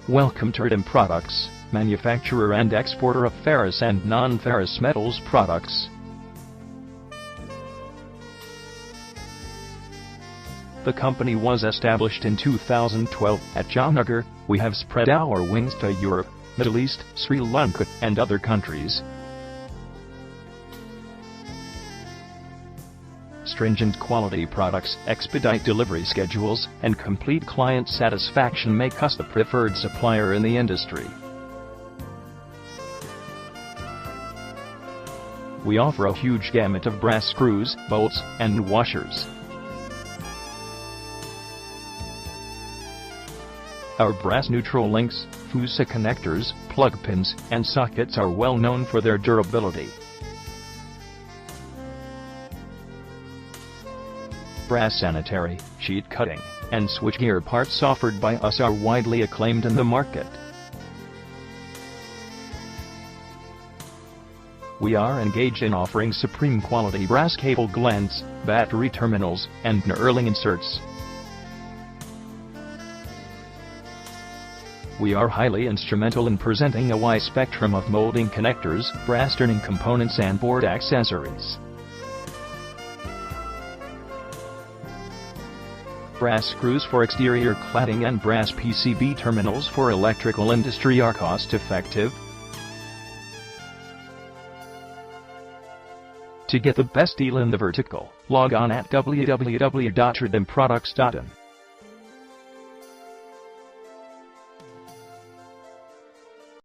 Welcome to Ridham Products, manufacturer and exporter of ferrous and non-ferrous metals products. The company was established in 2012 at Jamnagar. We have spread our wings to Europe, Middle East, Sri Lanka, and other countries. Stringent quality products, expedite delivery schedules, and complete client satisfaction make us the preferred supplier in the industry. We offer a huge gamut of brass screws, bolts, and washers. Our brass neutral links, fuse connectors, plug pins, and sockets are well known for their durability. Brass sanitary, sheet cutting, and switchgear parts offered by us are widely acclaimed in the market. We are engaged in offering supreme quality brass cable glands, battery terminals, and knurling inserts. We are highly instrumental in presenting a wide spectrum of molding connectors, brass turning components, and board accessories. Brass screws for exterior cladding and brass PCB terminals for electrical industry are cost-effective. To get the best deal in the vertical, log on at www.ridhamproducts.in.